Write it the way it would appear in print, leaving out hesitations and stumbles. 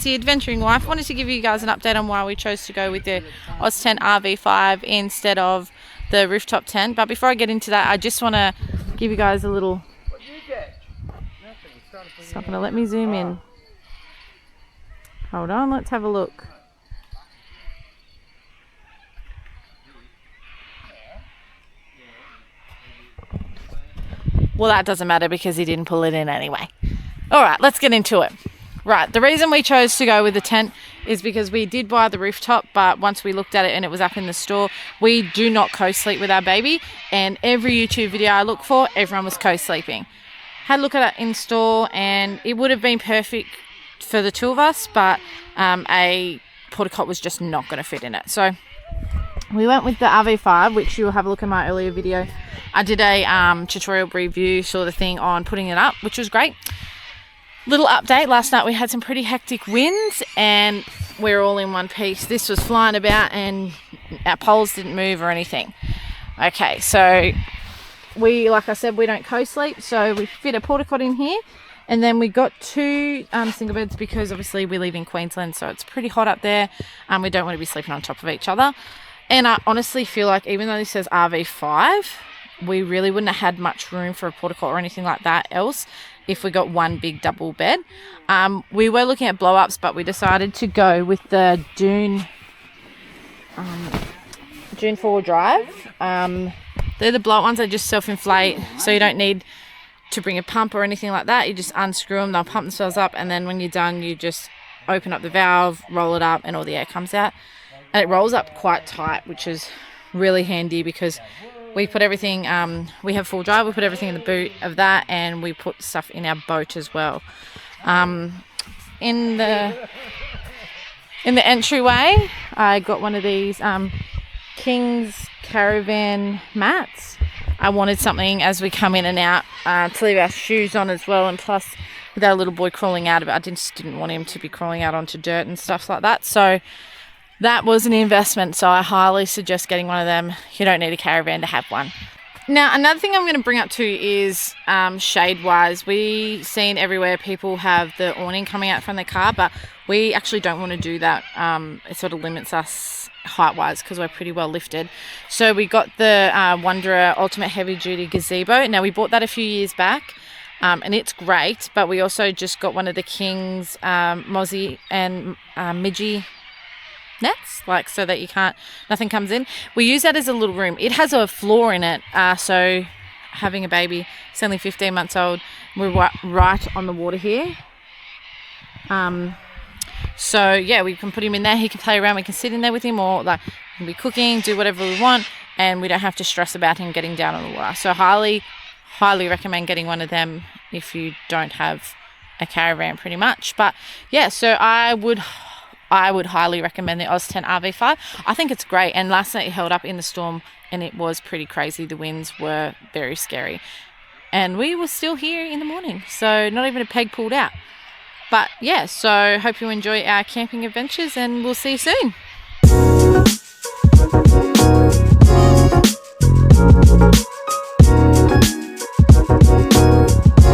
crazy adventuring wife. Wanted to give you guys an update on why we chose to go with the OzTent Rv5 instead of the rooftop tent. But before I get into that, I just want to give you guys a little... It's not going to let me zoom in. Hold on, let's have a look. Well, that doesn't matter because he didn't pull it in anyway. All right, let's get into it. Right, the reason we chose to go with the tent is because we did buy the rooftop, but once we looked at it and it was up in the store, we do not co-sleep with our baby. And every YouTube video I look for, everyone was co-sleeping. Had a look at it in store and it would have been perfect for the two of us, but a porta cot was just not going to fit in it. So we went with the Rv5, which you'll have a look at my earlier video. I did a tutorial review sort of thing on putting it up, which was great. Little update, last night we had some pretty hectic winds and we're all in one piece. This was flying about and our poles didn't move or anything. Okay, so we, like I said, we don't co-sleep, so we fit a porta cot in here. And then we got two single beds because obviously we live in Queensland, so it's pretty hot up there. We don't want to be sleeping on top of each other. And I honestly feel like even though this says Rv5, we really wouldn't have had much room for a porta cot or anything like that else if we got one big double bed. We were looking at blow-ups, but we decided to go with the Dune 4 drive. They're the blow-up ones. They just self-inflate, so you don't need to bring a pump or anything like that. You just unscrew them, they'll pump themselves up, and then when you're done, you just open up the valve, roll it up, and all the air comes out. And it rolls up quite tight, which is really handy because we put everything, we have full drive, we put everything in the boot of that, and we put stuff in our boat as well. In the entryway, I got one of these King's Caravan mats. I wanted something as we come in and out to leave our shoes on as well, and plus with our little boy crawling out of it, I just didn't want him to be crawling out onto dirt and stuff like that. So that was an investment, so I highly suggest getting one of them. You don't need a caravan to have one. Now, another thing I'm going to bring up too is shade-wise. We've seen everywhere people have the awning coming out from their car, but we actually don't want to do that. It sort of limits us height-wise because we're pretty well lifted. So we got the Wanderer Ultimate Heavy Duty Gazebo. Now, we bought that a few years back, and it's great, but we also just got one of the King's Mozzie and Midgie nets, like so that nothing comes in. We use that as a little room. It has a floor in it, so having a baby, it's only 15 months old, we're right on the water here. So yeah, we can put him in there, he can play around, we can sit in there with him, or like we can be cooking, do whatever we want, and we don't have to stress about him getting down on the water. So highly recommend getting one of them if you don't have a caravan pretty much. But yeah, so I would highly recommend the OzTent Rv5. I think it's great, and last night it held up in the storm and it was pretty crazy. The winds were very scary and we were still here in the morning, so not even a peg pulled out. But yeah, so hope you enjoy our camping adventures and we'll see you soon.